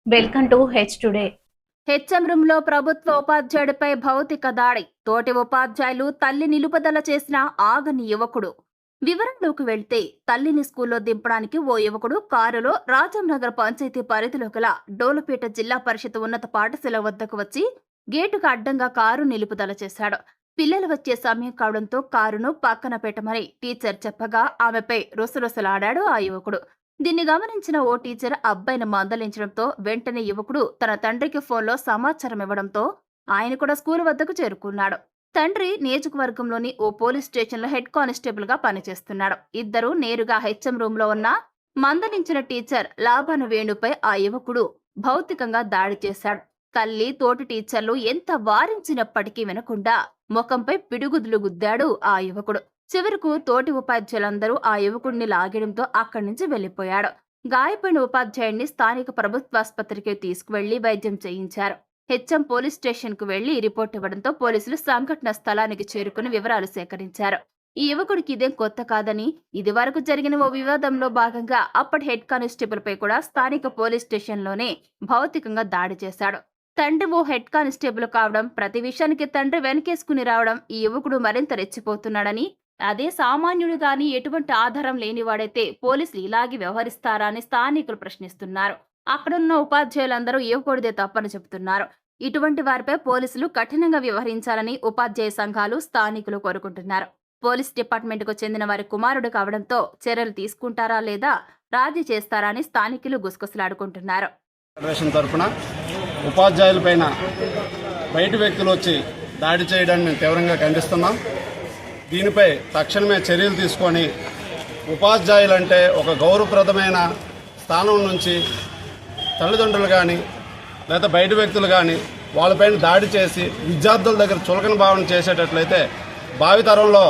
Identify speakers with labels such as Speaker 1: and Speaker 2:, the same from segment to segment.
Speaker 1: Welcome to H today.
Speaker 2: HM రూమ్లో ప్రభుత్వ ఉపాధ్యాయుడిపై భౌతిక దాడి. తోటి ఉపాధ్యాయులు తల్లి నిలుపుదల చేసిన ఆగని యువకుడు. వివరంలోకి వెళ్తే తల్లిని స్కూల్లో దింపడానికి ఓ యువకుడు కారులో రాజంనగర్ పంచాయతీ పరిధిలో గల డోలుపేట జిల్లా పరిషత్ ఉన్నత పాఠశాల వద్దకు వచ్చి గేటుకు అడ్డంగా కారు నిలుపుదల చేశాడు. పిల్లలు వచ్చే సమయం కావడంతో కారును పక్కన పెట్టమని టీచర్ చెప్పగా ఆమెపై రుసరుసలాడాడు ఆ యువకుడు. దీన్ని గమనించిన ఓ టీచర్ అబ్బాయిని మందలించడంతో వెంటనే యువకుడు తన తండ్రికి ఫోన్లో సమాచారం ఇవ్వడంతో ఆయన కూడా స్కూల్ వద్దకు చేరుకున్నాడు. తండ్రి నియోజకవర్గంలోని ఓ పోలీస్ స్టేషన్లో హెడ్ కానిస్టేబుల్ గా పనిచేస్తున్నాడు. ఇద్దరు నేరుగా హెచ్ఎం రూమ్ లో ఉన్న మందలించిన టీచర్ లాభాను వేణుపై ఆ యువకుడు భౌతికంగా దాడి చేశాడు. తల్లి తోటి టీచర్లు ఎంత వారించినప్పటికీ వినకుండా ముఖంపై పిడుగుదులు గుద్దాడు ఆ యువకుడు. చివరకు తోటి ఉపాధ్యాయులందరూ ఆ యువకుడిని లాగడంతో అక్కడి నుంచి వెళ్లిపోయాడు. గాయపడిన ఉపాధ్యాయుడిని స్థానిక ప్రభుత్వాసుపత్రికి తీసుకువెళ్లి వైద్యం చేయించారు. హెచ్ఎం పోలీస్ స్టేషన్ కు వెళ్లి రిపోర్ట్ ఇవ్వడంతో పోలీసులు సంఘటన స్థలానికి చేరుకుని వివరాలు సేకరించారు. ఈ యువకుడికి ఇదేం కొత్త కాదని, ఇది వరకు జరిగిన ఓ వివాదంలో భాగంగా అప్పటి హెడ్ కానిస్టేబుల్ పై కూడా స్థానిక పోలీస్ స్టేషన్ లోనే భౌతికంగా దాడి చేశాడు. తండ్రి ఓ హెడ్ కానిస్టేబుల్ కావడం, ప్రతి విషయానికి తండ్రి వెనకేసుకుని రావడం ఈ యువకుడు మరింత రెచ్చిపోతున్నాడని, అదే సామాన్యుడు గాని ఎటువంటి ఆధారం లేనివాడైతే పోలీసులు ఇలాగే వ్యవహరిస్తారా అని స్థానికులు ప్రశ్నిస్తున్నారు. అక్కడున్న ఉపాధ్యాయులందరూ యువకుడిదే తప్పని చెబుతున్నారు. ఇటువంటి వారిపై పోలీసులు కఠినంగా వ్యవహరించాలని ఉపాధ్యాయ సంఘాలు, స్థానికులు కోరుకుంటున్నారు. పోలీస్ డిపార్ట్మెంట్ కు చెందిన వారి కుమారుడు కావడంతో చర్యలు తీసుకుంటారా లేదా రాజీ చేస్తారా అని స్థానికులు గుసగుసలాడుకుంటున్నారు.
Speaker 3: తరఫున ఉపాధ్యాయులపైన బయట వ్యక్తులు వచ్చి దాడి చేయడాన్ని మేము తీవ్రంగా ఖండిస్తున్నాం. దీనిపై తక్షణమే చర్యలు తీసుకొని ఉపాధ్యాయులంటే ఒక గౌరవప్రదమైన స్థానం నుంచి తల్లిదండ్రులు కానీ లేదా బయట వ్యక్తులు కానీ వాళ్ళపైన దాడి చేసి విద్యార్థుల దగ్గర చులకన భావన చేసేటట్లయితే భావితరంలో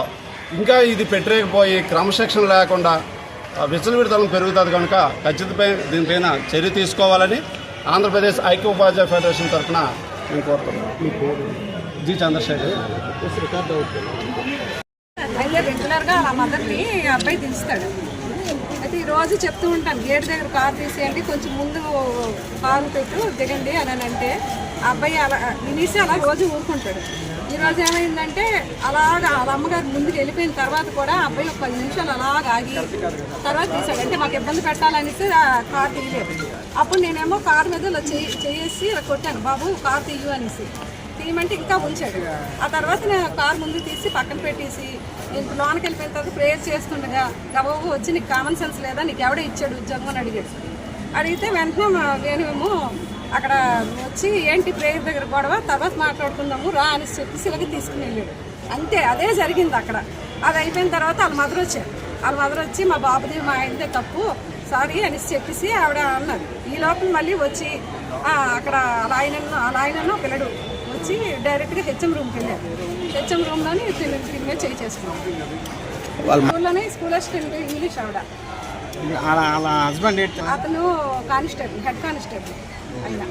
Speaker 3: ఇంకా ఇది పెట్టలేకపోయి క్రమశిక్షణ లేకుండా విచ్చలవిడితనం పెరుగుతుంది కనుక ఖచ్చితంగా దీనిపైన చర్య తీసుకోవాలని ఆంధ్రప్రదేశ్ ఐక్య ఉపాధ్యాయ ఫెడరేషన్ తరఫున మేము కోరుతున్నాం. జి చంద్రశేఖర్.
Speaker 4: అయితే రెగ్యులర్గా ఆ మదర్ని అబ్బాయి దించుతాడు. అయితే ఈరోజు చెప్తూ ఉంటాను, గేట్ దగ్గర కారు తీసేయండి, కొంచెం ముందు కారు పెట్టు దిగండి అని అంటే అబ్బాయి అలా వినేసి అలా రోజు ఊరుకుంటాడు. ఈరోజు ఏమైందంటే అలాగా వాళ్ళ అమ్మగారు ముందుకు వెళ్ళిపోయిన తర్వాత కూడా అబ్బాయి ఒక 10 నిమిషాలు అలాగ ఆగి తర్వాత తీసాడు. అంటే మాకు ఇబ్బంది పెట్టాలనేసి కారు తీయలేదు. అప్పుడు నేనేమో కారు మీద ఇలా చేసి ఇలా కొట్టాను, బాబు కారు తీయు అనేసి. తీయమంటే ఇంకా ఉంచాడు. ఆ తర్వాత నేను కారు ముందు తీసి పక్కన పెట్టేసి ఇంక లోనికి వెళ్ళిపోయిన తర్వాత ప్రేయర్ చేస్తుండగా గబాబు వచ్చి నీకు కామన్ సెన్స్ లేదా, నీకు ఎవడో ఇచ్చాడు ఉద్యోగం అని అడిగాడు. అడిగితే వెంటనే నేనేమో అక్కడ వచ్చి ఏంటి ప్రేయర్ దగ్గర గొడవ, తర్వాత మాట్లాడుకుందాము రా అని చెప్పేసి ఇలాగ తీసుకుని వెళ్ళాడు. అంతే, అదే జరిగింది అక్కడ. అది అయిపోయిన తర్వాత వాళ్ళ మదర్ వచ్చారు. వాళ్ళ మదర్ వచ్చి మా బాబుది మా ఆయనదే తప్పు సారీ అని చెప్పేసి ఆవిడ అన్నారు. ఈ లోపల మళ్ళీ వచ్చి అక్కడ అలా ఆయనను పిల్లడు వచ్చి డైరెక్ట్గా హెచ్ఎం రూమ్కి వెళ్ళారు. హెచ్ఎం రూమ్లోని తిరిగి చేయి చేసుకున్నాం. స్కూల్లోనే స్కూల్ అసిస్టెంట్ ఇంగ్లీష్ ఆవిడ. అతను కానిస్టేబుల్, హెడ్ కానిస్టేబుల్ అయినా.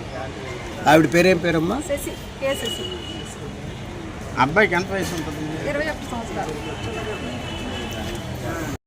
Speaker 5: ఆవిడ పేరేం పేరమ్మా?
Speaker 4: శశి, కే శశి.
Speaker 5: అబ్బాయికి ఎంత వయసు ఉంటుంది?
Speaker 4: 21 సంవత్సరాలు.